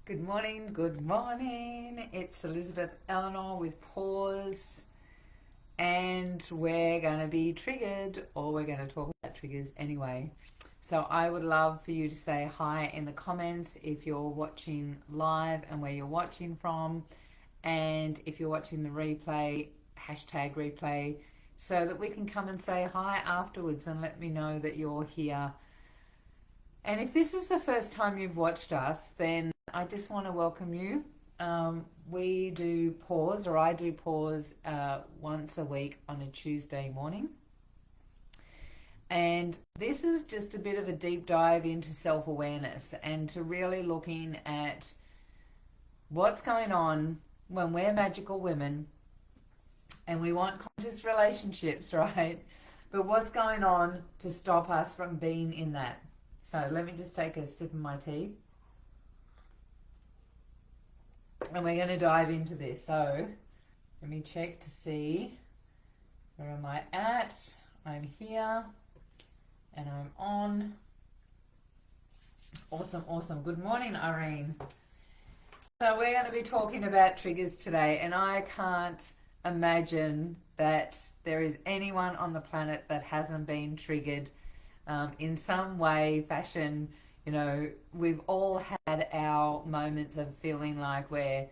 Good morning, good morning. It's Elizabeth Elenor with Pause, and we're going to be triggered, or we're going to talk about triggers anyway. So, I would love for you to say hi in the comments if you're watching live and where you're watching from, and if you're watching the replay, hashtag replay, so that we can come and say hi afterwards and let me know that you're here. And if this is the first time you've watched us, then I just want to welcome you. We do pause, or I do pause once a week on a Tuesday morning. And this is just a bit of a deep dive into self awareness and to really looking at what's going on when we're magical women and we want conscious relationships, right? But what's going on to stop us from being in that? So let me just take a sip of my tea. And we're going to dive into this. So let me check to see, where am I at? I'm here and I'm on. Awesome, awesome. Good morning, Irene. So we're going to be talking about triggers today, and I can't imagine that there is anyone on the planet that hasn't been triggered in some way, fashion. You know, we've all had our moments of feeling like we're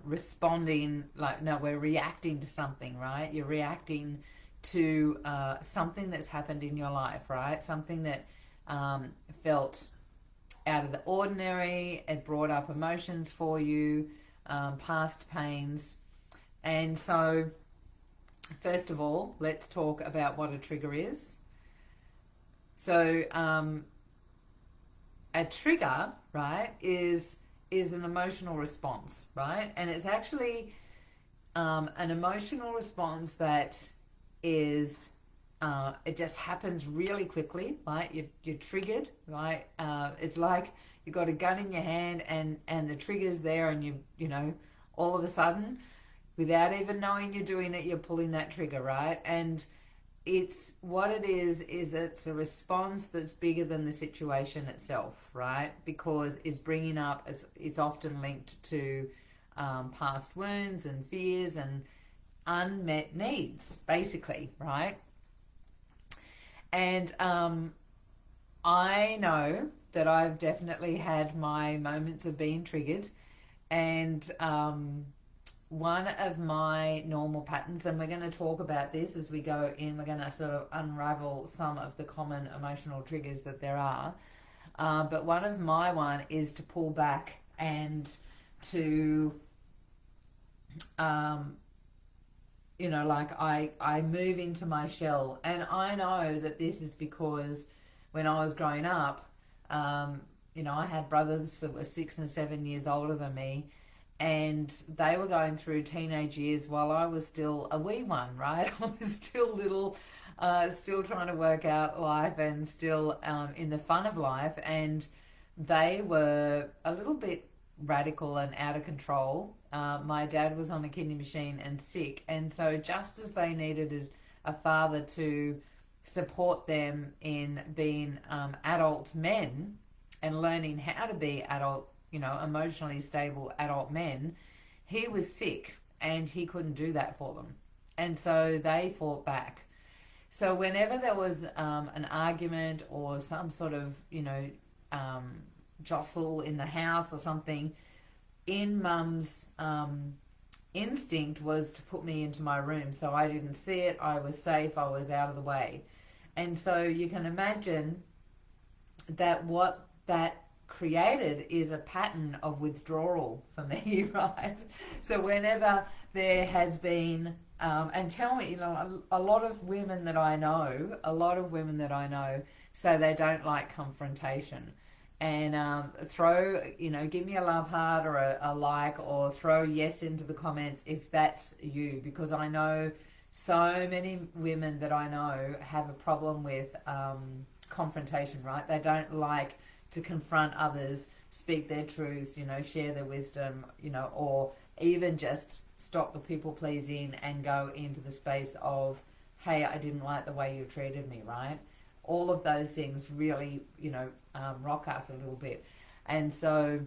responding, like, no, we're reacting to something, right? You're reacting to something that's happened in your life, right? Something that felt out of the ordinary. It brought up emotions for you, past pains. And so, first of all, let's talk about what a trigger is. So, a trigger, right, is an emotional response, right? And it's actually an emotional response that is it just happens really quickly, right? You're triggered, right? It's like you've got a gun in your hand and the trigger's there, and you know, all of a sudden, without even knowing you're doing it, you're pulling that trigger, right? And it's what it is it's a response that's bigger than the situation itself, right? Because it's bringing up, it's often linked to past wounds and fears and unmet needs, basically, right? And I know that I've definitely had my moments of being triggered, and one of my normal patterns, and we're going to talk about this as we go in, we're going to sort of unravel some of the common emotional triggers that there are. But one is to pull back and to, you know, like I move into my shell. And I know that this is because when I was growing up, you know, I had brothers that were 6 and 7 years older than me, and they were going through teenage years while I was still a wee one, right? I was still little, still trying to work out life and still in the fun of life. And they were a little bit radical and out of control. My dad was on a kidney machine and sick. And so, just as they needed a father to support them in being adult men and learning how to be adult, you know, emotionally stable adult men, he was sick and he couldn't do that for them. And so they fought back. So whenever there was an argument or some sort of, you know, jostle in the house or something, in mum's instinct was to put me into my room so I didn't see it, I was safe, I was out of the way. And so you can imagine that what that created is a pattern of withdrawal for me, right? So whenever there has been, and tell me, you know, a lot of women that I know, say they don't like confrontation. And throw, you know, give me a love heart or a like, or throw yes into the comments if that's you, because I know so many women that I know have a problem with confrontation, right? They don't like to confront others, speak their truth, you know, share their wisdom, you know, or even just stop the people pleasing and go into the space of, hey, I didn't like the way you treated me, right? All of those things really, you know, rock us a little bit. And so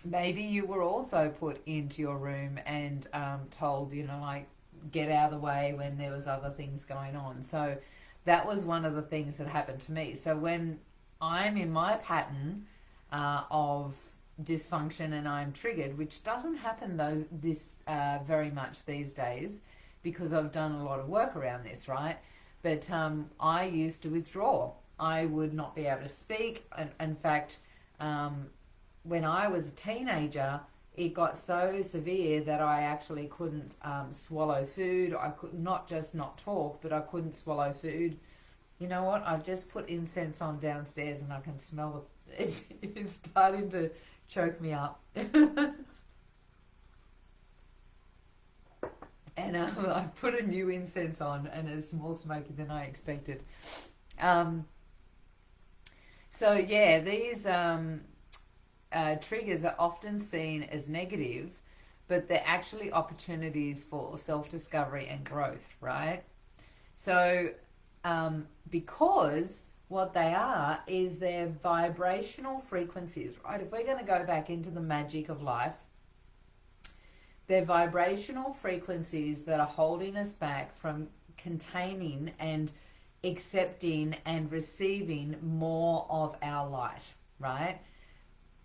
maybe you were also put into your room and told, like, get out of the way when there was other things going on. So that was one of the things that happened to me. So when I'm in my pattern of dysfunction and I'm triggered, which doesn't happen very much these days because I've done a lot of work around this, right? But I used to withdraw. I would not be able to speak. In fact, when I was a teenager, it got so severe that I actually couldn't swallow food. I could not just not talk, but I couldn't swallow food. You know what? I've just put incense on downstairs and I can smell it. It's starting to choke me up. And I put a new incense on and it's more smoky than I expected. So yeah, these triggers are often seen as negative, but they're actually opportunities for self-discovery and growth, right? So because what they are is their vibrational frequencies, right? If we're going to go back into the magic of life, they're vibrational frequencies that are holding us back from containing and accepting and receiving more of our light, right?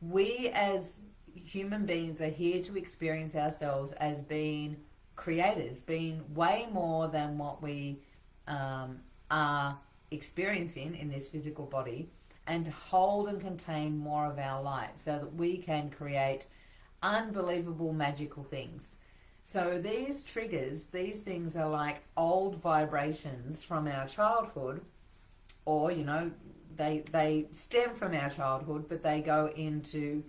We as human beings are here to experience ourselves as being creators, being way more than what we are experiencing in this physical body, and hold and contain more of our light so that we can create unbelievable magical things. So these triggers, these things are like old vibrations from our childhood, or they stem from our childhood, but they go into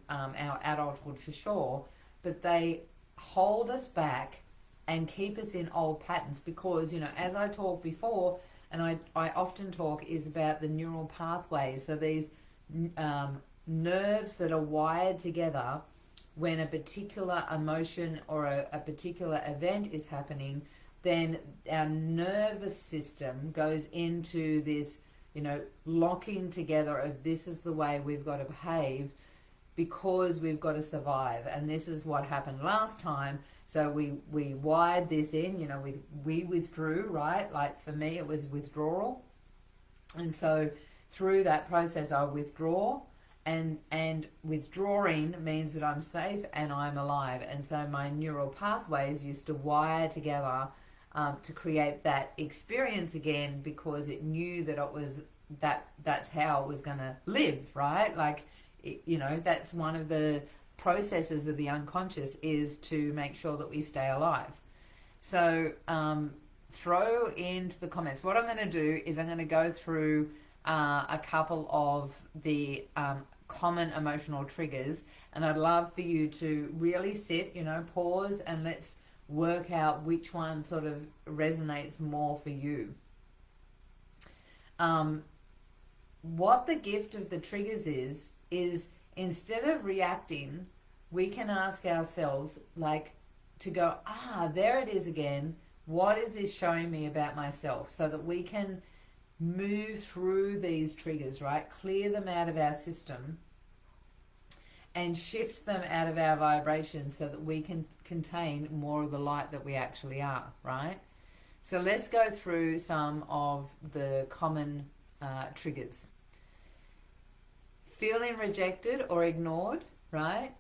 our adulthood for sure. But they hold us back and keep us in old patterns because as I talked before, and I often talk, is about the neural pathways. So these nerves that are wired together when a particular emotion or a particular event is happening, then our nervous system goes into this, locking together of this is the way we've got to behave because we've got to survive. And this is what happened last time. So we wired this in, we withdrew, right? Like for me, it was withdrawal. And so through that process, I withdraw. And withdrawing means that I'm safe and I'm alive. And so my neural pathways used to wire together to create that experience again because it knew that it was that's how it was going to live, right? Like, that's one of the processes of the unconscious, is to make sure that we stay alive. So throw into the comments. What I'm going to do is I'm going to go through a couple of the common emotional triggers, and I'd love for you to really sit, pause, and let's work out which one sort of resonates more for you. What the gift of the triggers is instead of reacting, we can ask ourselves, like, to go, there it is again. What is this showing me about myself? So that we can move through these triggers, right? Clear them out of our system and shift them out of our vibrations so that we can contain more of the light that we actually are, right? So let's go through some of the common triggers. Feeling rejected or ignored, right?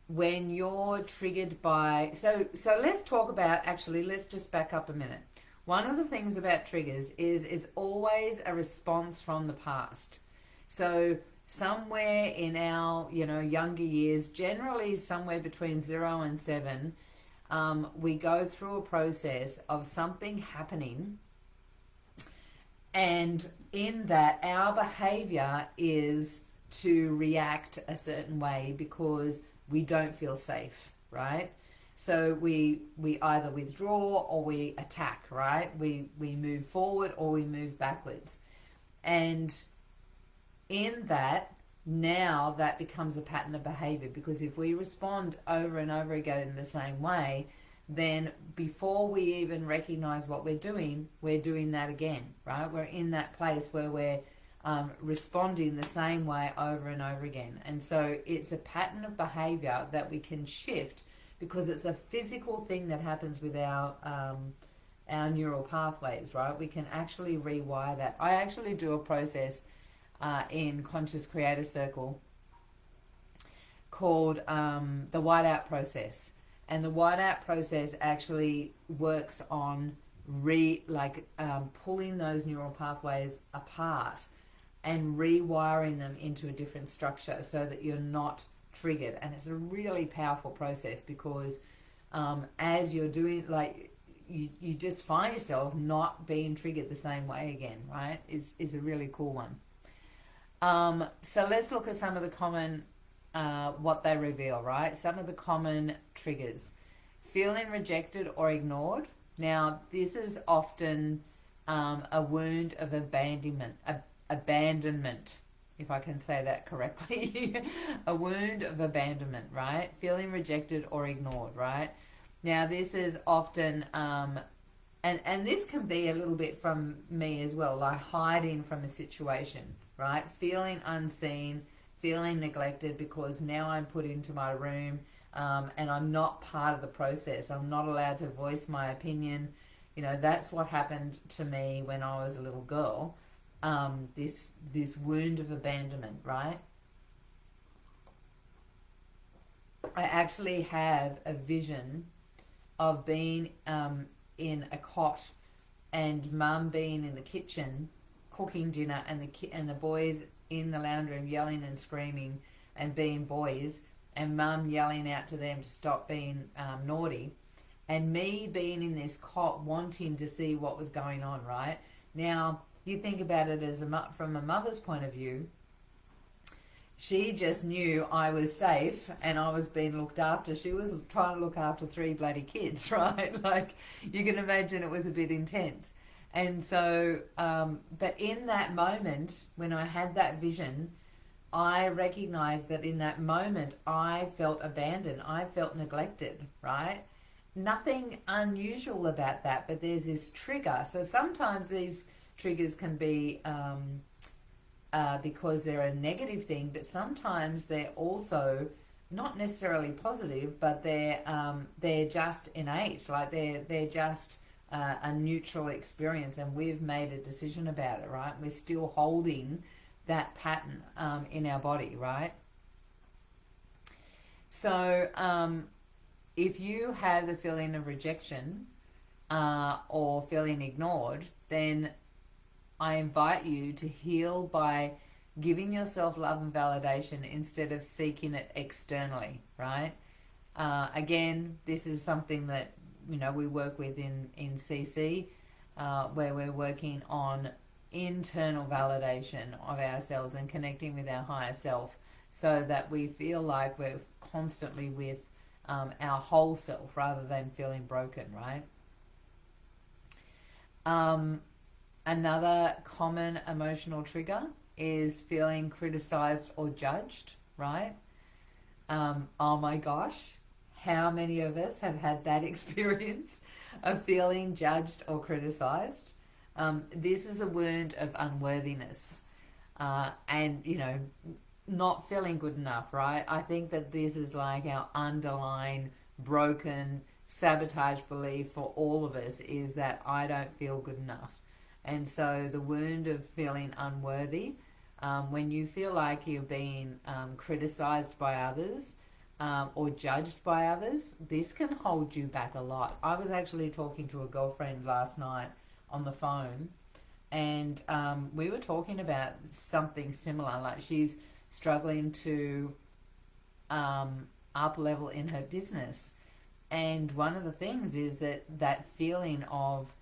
When you're triggered by... So let's talk about... Actually, let's just back up a minute. One of the things about triggers is always a response from the past. So somewhere in our younger years, generally somewhere between 0 and 7, we go through a process of something happening, and in that our behavior is to react a certain way because we don't feel safe, right? So we either withdraw or we attack, right? We move forward or we move backwards. And in that, now that becomes a pattern of behavior, because if we respond over and over again in the same way, then before we even recognize what we're doing that again, right? We're in that place where we're responding the same way over and over again. And so it's a pattern of behavior that we can shift because it's a physical thing that happens with our neural pathways, right? We can actually rewire that. I actually do a process in Conscious Creator Circle called the whiteout process. And the whiteout process actually works on pulling those neural pathways apart and rewiring them into a different structure so that you're not triggered. And it's a really powerful process because as you're doing, like, you just find yourself not being triggered the same way again, right? Is a really cool one. So let's look at some of the common, what they reveal, right? Some of the common triggers. Feeling rejected or ignored. Now, this is often a wound of abandonment, if I can say that correctly. A wound of abandonment, right? Feeling rejected or ignored, right? Now, this is often, and this can be a little bit from me as well, like hiding from a situation, right? Feeling unseen, feeling neglected because now I'm put into my room and I'm not part of the process. I'm not allowed to voice my opinion. You know, that's what happened to me when I was a little girl. This wound of abandonment, right? I actually have a vision of being in a cot and mum being in the kitchen cooking dinner and the boys in the lounge room yelling and screaming and being boys, and mum yelling out to them to stop being naughty, and me being in this cot wanting to see what was going on, right? Now, you think about it as from a mother's point of view. She just knew I was safe and I was being looked after. She was trying to look after 3 bloody kids, right? Like, you can imagine it was a bit intense. And so, but in that moment, when I had that vision, I recognized that in that moment, I felt abandoned. I felt neglected, right? Nothing unusual about that, but there's this trigger. So sometimes these triggers can be because they're a negative thing, but sometimes they're also not necessarily positive, but they're just innate, like they're just a neutral experience, and we've made a decision about it, right? We're still holding that pattern in our body, right? So if you have the feeling of rejection or feeling ignored, then I invite you to heal by giving yourself love and validation instead of seeking it externally, right? Again, this is something that, you know, we work with in CC, where we're working on internal validation of ourselves and connecting with our higher self so that we feel like we're constantly with our whole self rather than feeling broken, right? Another common emotional trigger is feeling criticized or judged, right? Oh my gosh, how many of us have had that experience of feeling judged or criticized? This is a wound of unworthiness and, you know, not feeling good enough, right? I think that this is like our underlying broken sabotage belief for all of us, is that I don't feel good enough. And so the wound of feeling unworthy, when you feel like you're being criticized by others or judged by others, this can hold you back a lot. I was actually talking to a girlfriend last night on the phone, and we were talking about something similar. Like, she's struggling to up level in her business, and one of the things is that feeling of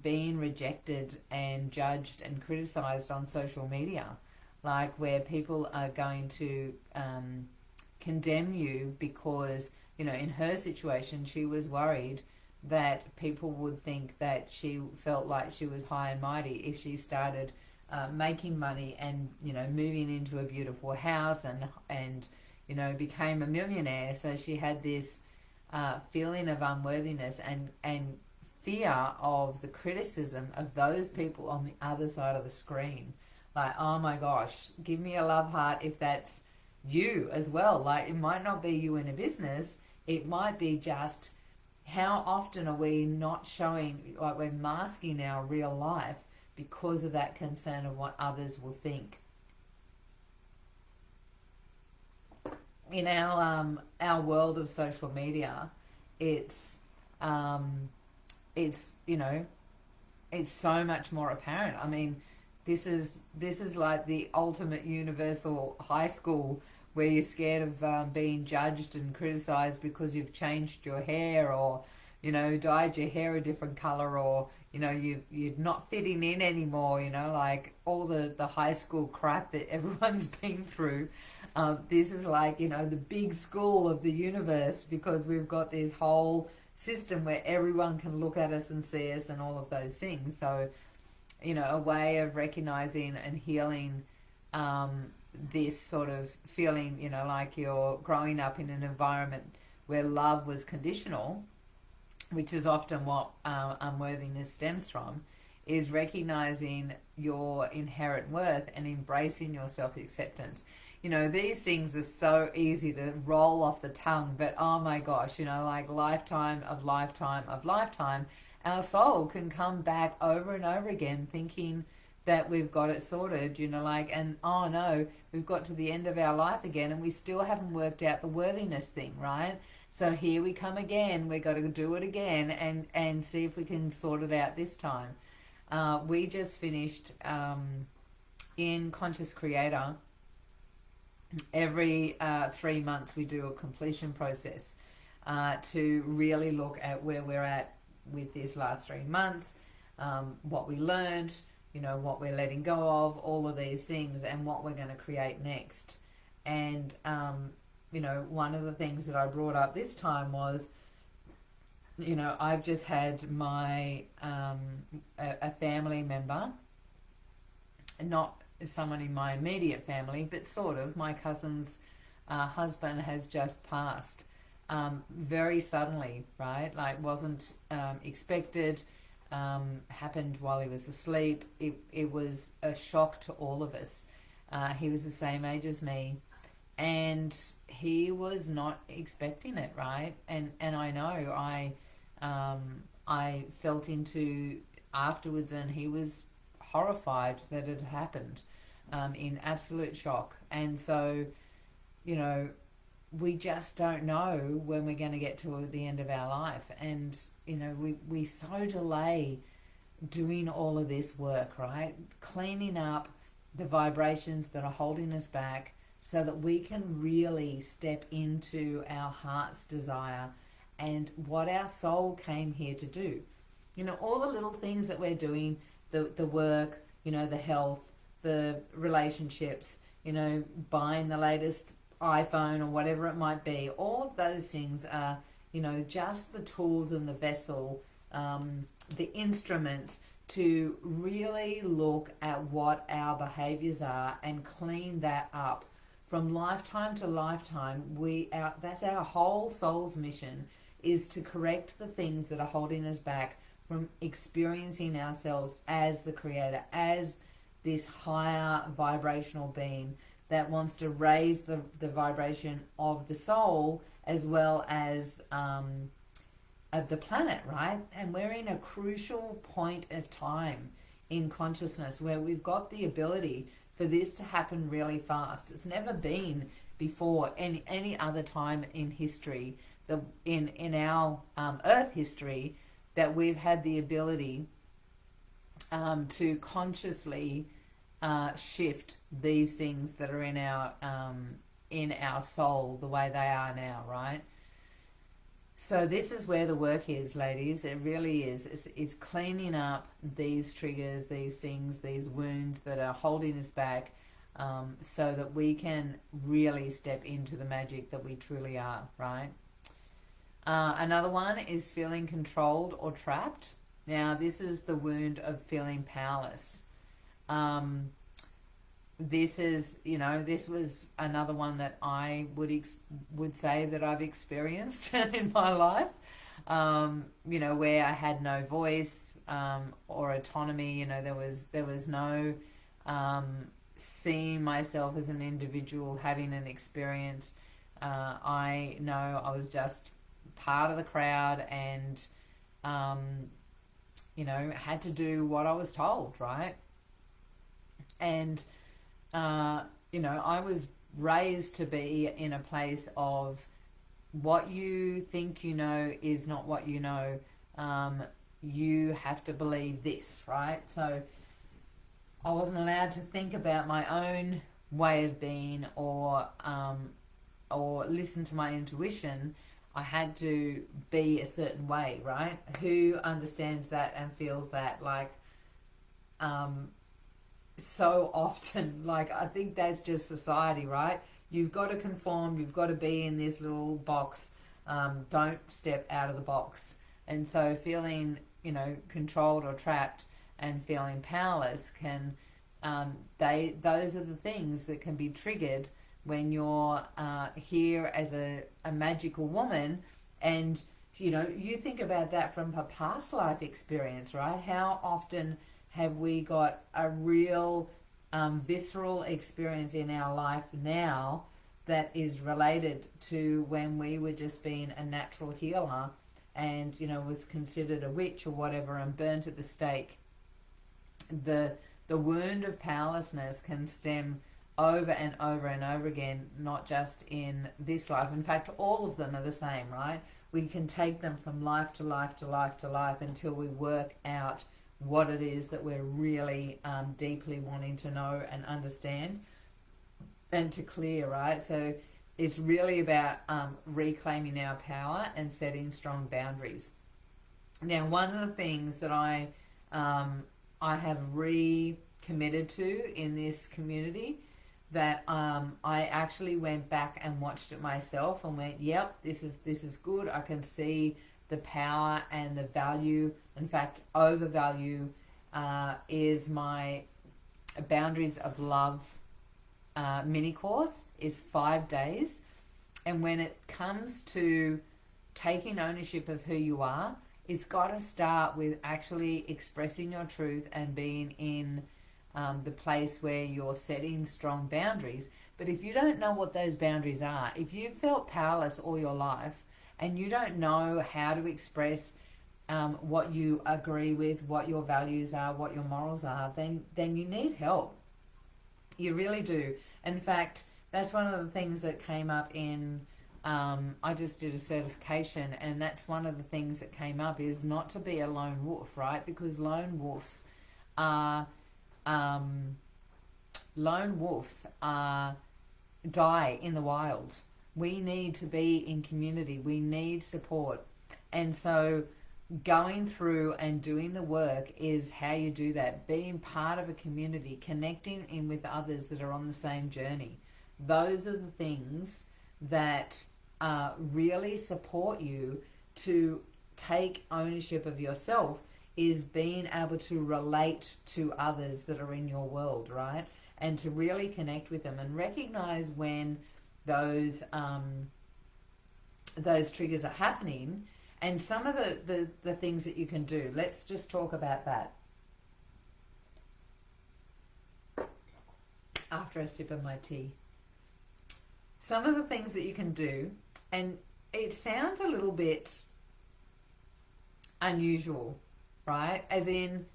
being rejected and judged and criticized on social media, like where people are going to condemn you because, you know, in her situation, she was worried that people would think that she felt like she was high and mighty if she started making money and, you know, moving into a beautiful house and you know, became a millionaire. So she had this feeling of unworthiness and fear of the criticism of those people on the other side of the screen. Like, oh my gosh, give me a love heart if that's you as well. Like, it might not be you in a business, it might be just how often are we not showing, like, we're masking our real life because of that concern of what others will think. In our world of social media, it's um, it's it's so much more apparent. I mean, this is like the ultimate universal high school where you're scared of being judged and criticized because you've changed your hair, or dyed your hair a different color, or you're not fitting in anymore. Like all the high school crap that everyone's been through. This is like the big school of the universe, because we've got this whole system where everyone can look at us and see us and all of those things. So a way of recognizing and healing this sort of feeling, like you're growing up in an environment where love was conditional, which is often what unworthiness stems from, is recognizing your inherent worth and embracing your self-acceptance. These things are so easy to roll off the tongue, but oh my gosh, like lifetime of lifetime of lifetime, our soul can come back over and over again thinking that we've got it sorted, and oh no, we've got to the end of our life again and we still haven't worked out the worthiness thing, right? So here we come again. We've got to do it again and see if we can sort it out this time. We just finished in Conscious Creator. Every 3 months we do a completion process to really look at where we're at with these last 3 months, what we learned, what we're letting go of, all of these things, and what we're going to create next. And one of the things that I brought up this time was, I've just had my a family member, not someone in my immediate family, but sort of, my cousin's husband has just passed very suddenly, right? Like, wasn't expected, happened while he was asleep. It was a shock to all of us. He was the same age as me, and he was not expecting it, right? And I know I felt into afterwards, and he was horrified that it happened, in absolute shock. And so, we just don't know when we're going to get to the end of our life. And, we so delay doing all of this work, right? Cleaning up the vibrations that are holding us back so that we can really step into our heart's desire and what our soul came here to do. All the little things that we're doing, the work, the health, the relationships, buying the latest iPhone or whatever it might be, all of those things are, just the tools and the vessel, the instruments to really look at what our behaviors are and clean that up. From lifetime to lifetime, that's our whole soul's mission, is to correct the things that are holding us back from experiencing ourselves as the creator, as this higher vibrational being that wants to raise the vibration of the soul as well as of the planet, right? And we're in a crucial point of time in consciousness where we've got the ability for this to happen really fast. It's never been before any other time in history, in our Earth history, that we've had the ability to consciously shift these things that are in our soul the way they are now, right? So this is where the work is, ladies. It really is. It's cleaning up these triggers, these things, these wounds that are holding us back, so that we can really step into the magic that we truly are, right? Another one is feeling controlled or trapped. Now, this is the wound of feeling powerless. This was another one that I would say that I've experienced in my life, where I had no voice or autonomy. There was no seeing myself as an individual, having an experience. I know I was just part of the crowd and, had to do what I was told, right? And, I was raised to be in a place of what you think you know is not what you know. You have to believe this, right? So I wasn't allowed to think about my own way of being or listen to my intuition. I had to be a certain way, right? Who understands that and feels that? Like, so often, like, I think that's just society, right? You've got to conform, you've got to be in this little box. Don't step out of the box. And so feeling, controlled or trapped and feeling powerless can, those are the things that can be triggered when you're here as a magical woman. And, you think about that from a past life experience, right? How often have we got a real visceral experience in our life now that is related to when we were just being a natural healer and, was considered a witch or whatever and burnt at the stake? The wound of powerlessness can stem over and over and over again, not just in this life. In fact, all of them are the same, right? We can take them from life to life to life to life until we work out what it is that we're really deeply wanting to know and understand and to clear, right? So it's really about reclaiming our power and setting strong boundaries. Now, one of the things that I have recommitted to in this community that I actually went back and watched it myself and went, yep, this is good. I can see the power and the value. In fact, overvalue is my Boundaries of Love mini course. Is 5 days. And when it comes to taking ownership of who you are, it's got to start with actually expressing your truth and being in the place where you're setting strong boundaries. But if you don't know what those boundaries are, if you've felt powerless all your life and you don't know how to express what you agree with, what your values are, what your morals are, then you need help. You really do. In fact, that's one of the things that came up in, I just did a certification, and that's one of the things that came up is not to be a lone wolf, right? Because lone wolves are die in the wild. We need to be in community. We need support. And so going through and doing the work is how you do that. Being part of a community, connecting in with others that are on the same journey. Those are the things that really support you to take ownership of yourself, is being able to relate to others that are in your world, right? And to really connect with them and recognize when those triggers are happening, and some of the things that you can do. Let's just talk about that after a sip of my tea. Some of the things that you can do, and it sounds a little bit unusual, right? As in,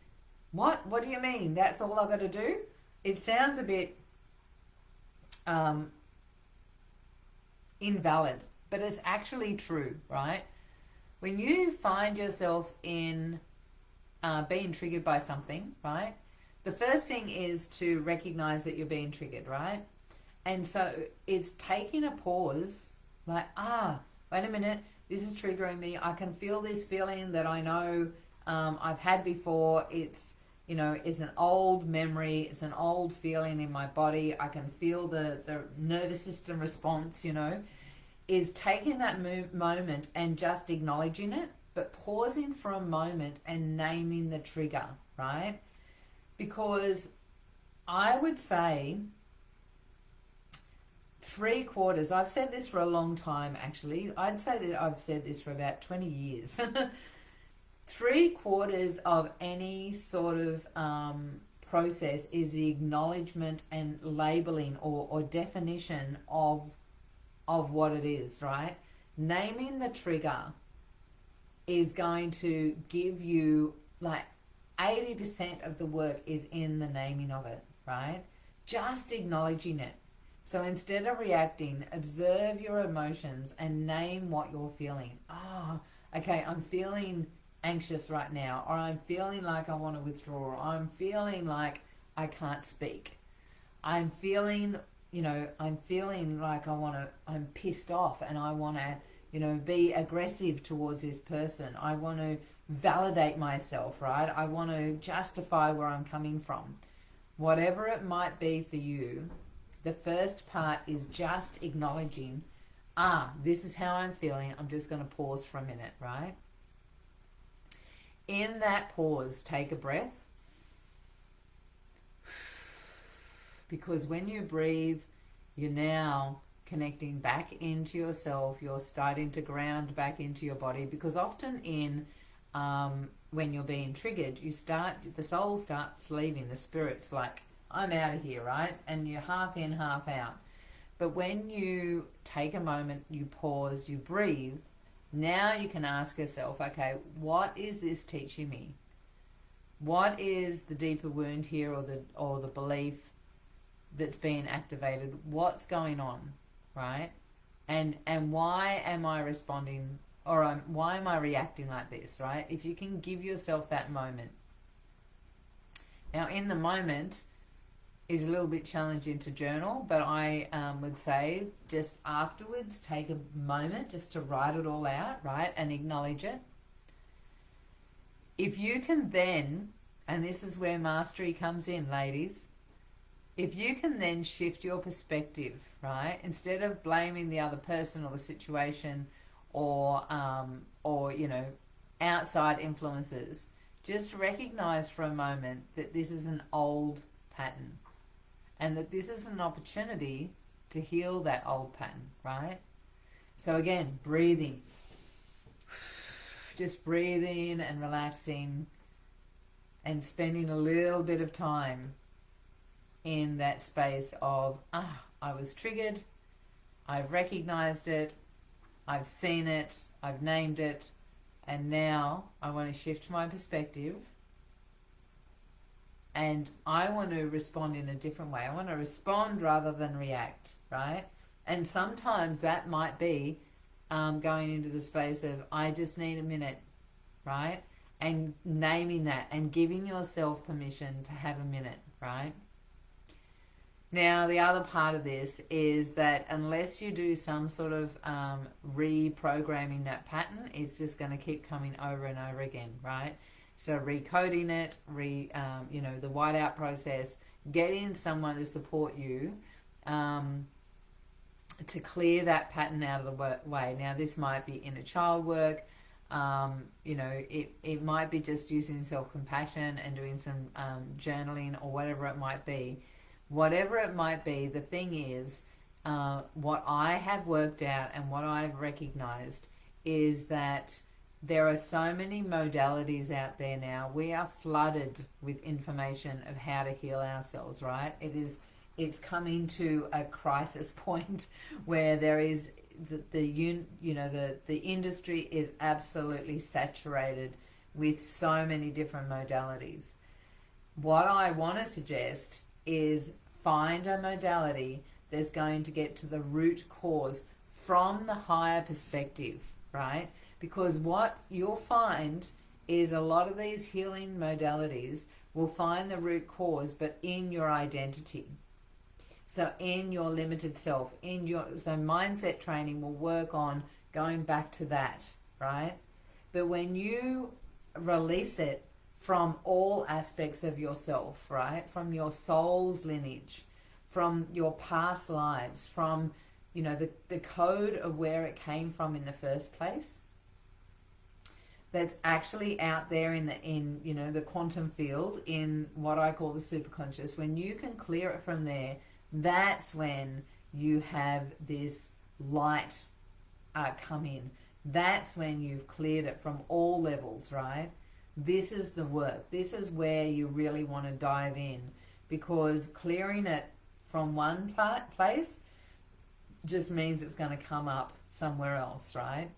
what do you mean? That's all I've got to do? It sounds a bit invalid, but it's actually true, right? When you find yourself in being triggered by something, right? The first thing is to recognize that you're being triggered, right? And so it's taking a pause, like, wait a minute, this is triggering me. I can feel this feeling that I know I've had before. It's, it's an old memory. It's an old feeling in my body. I can feel the nervous system response, is taking that moment and just acknowledging it, but pausing for a moment and naming the trigger, right? Because I would say 3/4, I've said this for a long time actually, I'd say that I've said this for about 20 years. 3/4 of any sort of process is the acknowledgement and labeling or definition of what it is, right? Naming the trigger is going to give you, like, 80% of the work is in the naming of it, right? Just acknowledging it. So instead of reacting, observe your emotions and name what you're feeling. Okay, I'm feeling anxious right now, or I'm feeling like I want to withdraw, or I'm feeling like I can't speak. I'm feeling like I'm pissed off and I want to, be aggressive towards this person. I want to validate myself, right? I want to justify where I'm coming from. Whatever it might be for you, the first part is just acknowledging, this is how I'm feeling. I'm just going to pause for a minute, right? In that pause, take a breath. Because when you breathe, you're now connecting back into yourself. You're starting to ground back into your body. Because often when you're being triggered, the soul starts leaving. The spirit's like, I'm out of here, right? And you're half in, half out. But when you take a moment, you pause, you breathe, now you can ask yourself, okay, what is this teaching me? What is the deeper wound here, or the belief that's being activated? What's going on, right? And why am I responding, or why am I reacting like this, right? If you can give yourself that moment. Now, in the moment is a little bit challenging to journal, but I would say just afterwards, take a moment just to write it all out, right? And acknowledge it. If you can then, and this is where mastery comes in, ladies, if you can then shift your perspective, right? Instead of blaming the other person or the situation or outside influences, just recognize for a moment that this is an old pattern and that this is an opportunity to heal that old pattern, right? So again, breathing. Just breathing and relaxing and spending a little bit of time in that space of, I was triggered, I've recognized it, I've seen it, I've named it, and now I want to shift my perspective and I want to respond in a different way. I want to respond rather than react, right? And sometimes that might be going into the space of, I just need a minute, right? And naming that and giving yourself permission to have a minute, right? Now, the other part of this is that unless you do some sort of reprogramming that pattern, it's just going to keep coming over and over again, right? So recoding it, the whiteout process, getting someone to support you to clear that pattern out of the way. Now, this might be inner child work. It might be just using self-compassion and doing some journaling or whatever it might be. Whatever it might be, the thing is, what I have worked out and what I've recognized is that there are so many modalities out there now. We are flooded with information of how to heal ourselves, right? It's coming to a crisis point where there is the industry is absolutely saturated with so many different modalities. What I want to suggest is find a modality that's going to get to the root cause from the higher perspective, right? Because what you'll find is a lot of these healing modalities will find the root cause, but in your identity. So in your limited self, so mindset training will work on going back to that, right? But when you release it from all aspects of yourself, right? From your soul's lineage, from your past lives, from, the code of where it came from in the first place, that's actually out there in the quantum field, in what I call the superconscious. When you can clear it from there, that's when you have this light come in. That's when you've cleared it from all levels, right? this is the work. This is where you really want to dive in, because clearing it from one place just means it's going to come up somewhere else, right?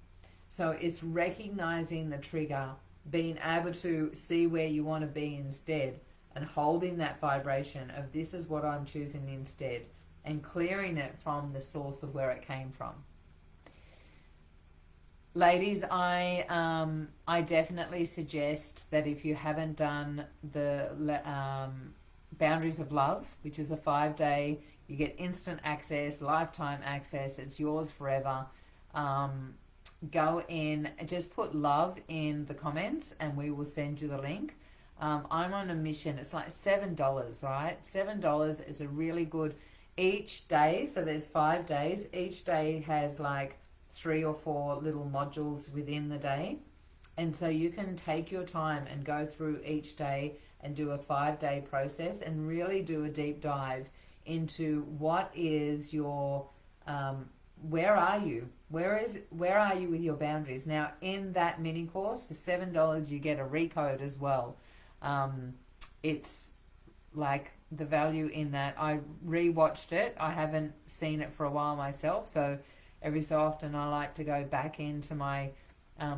So it's recognizing the trigger, being able to see where you want to be instead, and holding that vibration of this is what I'm choosing instead, and clearing it from the source of where it came from. Ladies, I definitely suggest that if you haven't done the Boundaries of Love, which is a 5-day, you get instant access, lifetime access, it's yours forever. Go in, just put love in the comments and we will send you the link. I'm on a mission. It's like $7, right? $7 is a really good each day. So there's 5 days. Each day has like 3 or 4 little modules within the day. And so you can take your time and go through each day and do a 5-day process and really do a deep dive into what is your, where are you? Where are you with your boundaries? Now, in that mini course for $7, you get a recode as well. It's like the value in that. I rewatched it. I haven't seen it for a while myself, so every so often I like to go back into my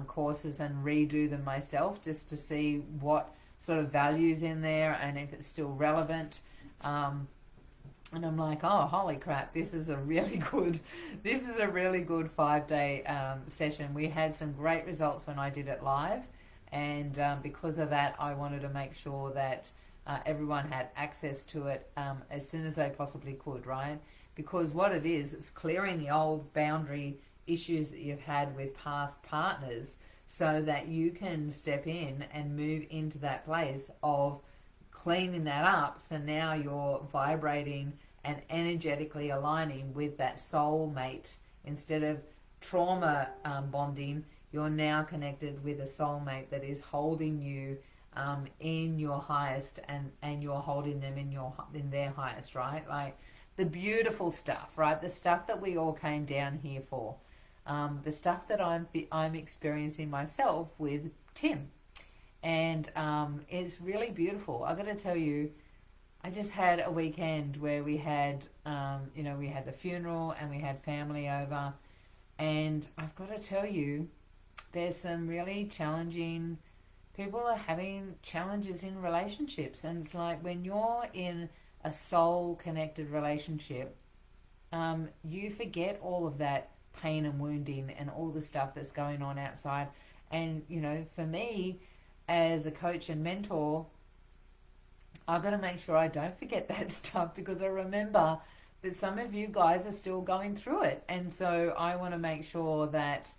courses and redo them myself just to see what sort of values in there and if it's still relevant. And I'm like, oh, holy crap, this is a really good 5-day session. We had some great results when I did it live, and because of that, I wanted to make sure that everyone had access to it as soon as they possibly could, right? Because what it is, it's clearing the old boundary issues that you've had with past partners so that you can step in and move into that place of cleaning that up. So now you're vibrating and energetically aligning with that soul mate. Instead of trauma bonding, you're now connected with a soulmate that is holding you in your highest, and you're holding them in their highest, right? Like the beautiful stuff, right? The stuff that we all came down here for. The stuff that I'm experiencing myself with Tim. And it's really beautiful. I got to tell you, I just had a weekend where we had, we had the funeral and we had family over. And I've got to tell you, there's some really challenging, people are having challenges in relationships. And it's like when you're in a soul-connected relationship, you forget all of that pain and wounding and all the stuff that's going on outside. And, for me, as a coach and mentor, I've got to make sure I don't forget that stuff, because I remember that some of you guys are still going through it. And so I want to make sure that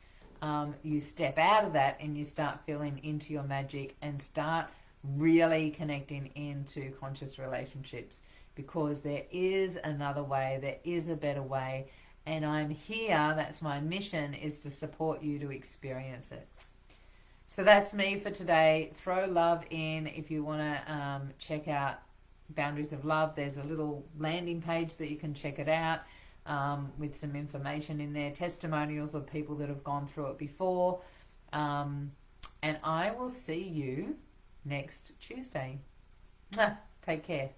you step out of that and you start feeling into your magic and start really connecting into conscious relationships, because there is another way, there is a better way. And I'm here, that's my mission, is to support you to experience it. So that's me for today. Throw love in if you want to check out Boundaries of Love. There's a little landing page that you can check it out with some information in there, testimonials of people that have gone through it before. And I will see you next Tuesday. Take care.